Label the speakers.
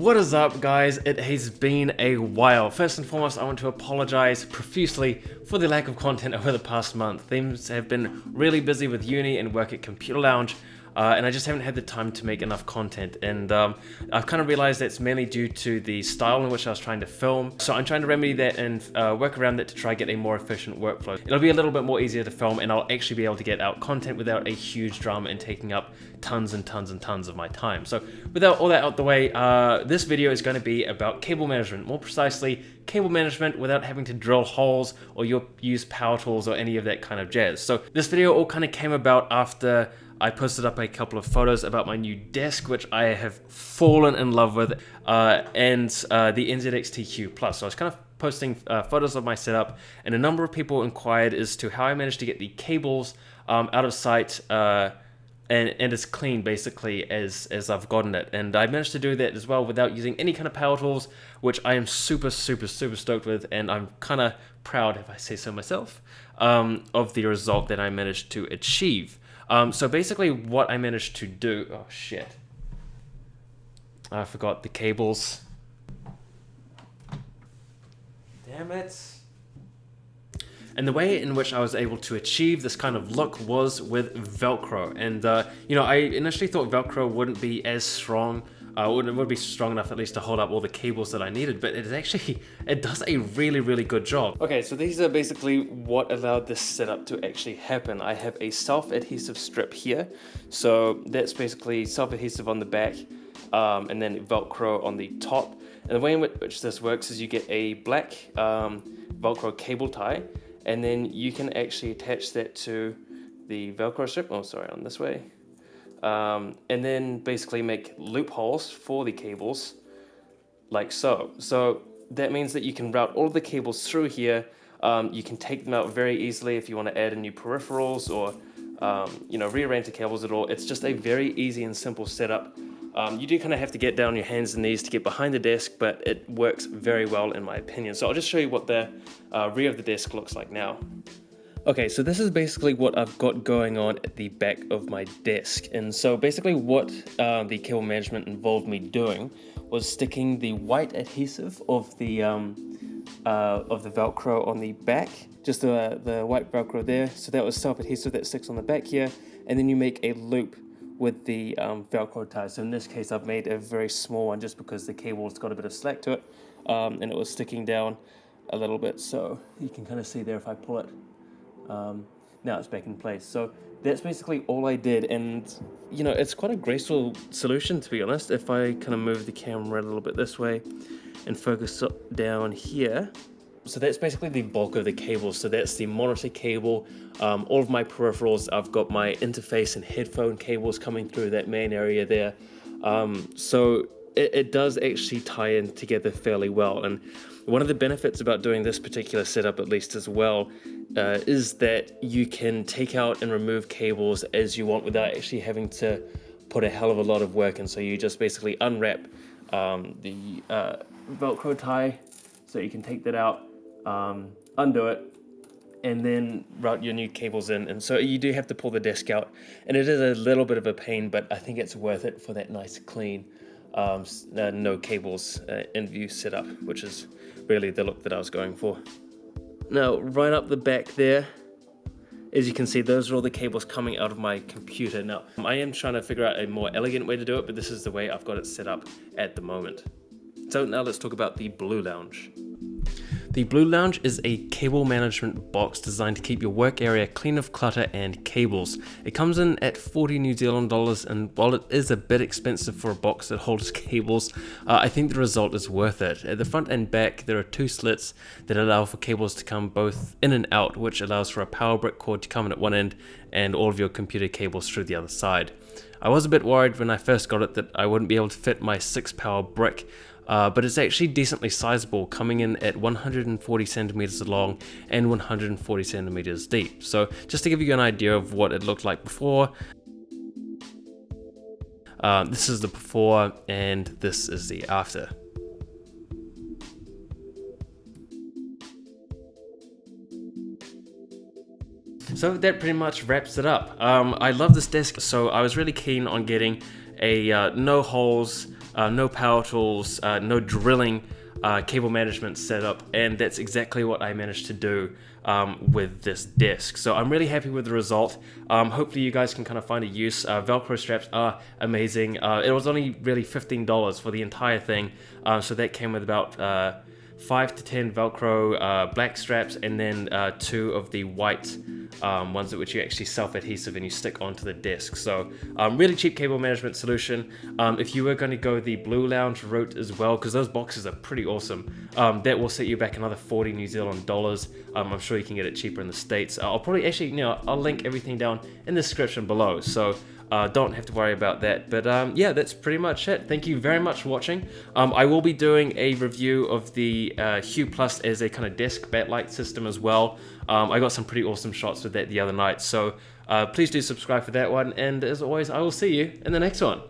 Speaker 1: What is up, guys? It has been a while. First and foremost, I want to apologize profusely for the lack of content over the past month. Things have been really busy with uni and work at Computer Lounge, and I just haven't had the time to make enough content. And I've kind of realized that's mainly due to the style in which I was trying to film. So I'm trying to remedy that and work around that to try get a more efficient workflow. It'll be a little bit more easier to film, and I'll actually be able to get out content without a huge drama and taking up tons and tons and tons of my time. So without all that out the way, this video is going to be about cable management. More precisely, cable management without having to drill holes or use power tools or any of that kind of jazz. So this video all kind of came about after I posted up a couple of photos about my new desk, which I have fallen in love with, and the NZXT Plus. So I was kind of posting photos of my setup, and a number of people inquired as to how I managed to get the cables out of sight and as clean basically as I've gotten it. And I managed to do that as well without using any kind of power tools, which I am super stoked with, and I'm kind of proud, if I say so myself, of the result that I managed to achieve. So basically what I managed to do, oh shit, I forgot the cables. Damn it. And the way in which I was able to achieve this kind of look was with Velcro. And, you know, I initially thought Velcro wouldn't be as strong, wouldn't be strong enough at least to hold up all the cables that I needed, but it does a really good job. Okay, so these are basically what allowed this setup to actually happen. I have a self-adhesive strip here. So that's basically self-adhesive on the back, and then Velcro on the top. And the way in which this works is you get a black Velcro cable tie, and then you can actually attach that to the Velcro strip, oh sorry, on this way. And then basically make loopholes for the cables, like so. So that means that you can route all of the cables through here. You can take them out very easily if you want to add in new peripherals or you know, rearrange the cables at all. It's just a very easy and simple setup. You do kind of have to get down on your hands and knees to get behind the desk, but it works very well in my opinion. So I'll just show you what the rear of the desk looks like now. Okay, so this is basically what I've got going on at the back of my desk. And so basically what the cable management involved me doing was sticking the white adhesive of the Velcro on the back, just the white Velcro there. So that was self-adhesive that sticks on the back here. And then you make a loop with the Velcro tie. So in this case, I've made a very small one just because the cable's got a bit of slack to it, and it was sticking down a little bit. So you can kind of see there if I pull it. Now it's back in place. So that's basically all I did, and you know, it's quite a graceful solution, to be honest. If I kind of move the camera a little bit this way and focus down here. So that's basically the bulk of the cable. So that's the monitor cable, all of my peripherals. I've got my interface and headphone cables coming through that main area there. So it does actually tie in together fairly well. And one of the benefits about doing this particular setup, at least as well, is that you can take out and remove cables as you want without actually having to put a hell of a lot of work in. So you just basically unwrap the Velcro tie, so you can take that out, undo it, and then route your new cables in. And so you do have to pull the desk out, and it is a little bit of a pain, but I think it's worth it for that nice clean no cables in view setup, which is really the look that I was going for. Now right up the back there, as you can see, those are all the cables coming out of my computer. Now I am trying to figure out a more elegant way to do it, but this is the way I've got it set up at the moment. So now let's talk about the Blue Lounge. The Blue Lounge is a cable management box designed to keep your work area clean of clutter and cables. It comes in at 40 New Zealand dollars, and while it is a bit expensive for a box that holds cables, I think the result is worth it. At the front and back, there are two slits that allow for cables to come both in and out, which allows for a power brick cord to come in at one end and all of your computer cables through the other side. I was a bit worried when I first got it that I wouldn't be able to fit my 6 power brick, but it's actually decently sizable, coming in at 140 centimeters long and 140 centimeters deep. So just to give you an idea of what it looked like before, this is the before and this is the after. So that pretty much wraps it up. I love this desk, so I was really keen on getting a no holes no power tools, no drilling, cable management setup, and that's exactly what I managed to do with this desk. So I'm really happy with the result. Hopefully you guys can kind of find a use. Velcro straps are amazing. It was only really $15 for the entire thing, so that came with about 5 to 10 Velcro black straps, and then 2 of the white ones which you actually self-adhesive and you stick onto the desk. So really cheap cable management solution. If you were going to go the Blue Lounge route as well, because those boxes are pretty awesome, that will set you back another 40 New Zealand dollars. I'm sure you can get it cheaper in the States. I'll probably actually, I'll link everything down in the description below, so don't have to worry about that. But yeah, that's pretty much it. Thank you very much for watching. I will be doing a review of the Hue Plus as a kind of desk backlight system as well. I got some pretty awesome shots with that the other night, so please do subscribe for that one, and as always, I will see you in the next one.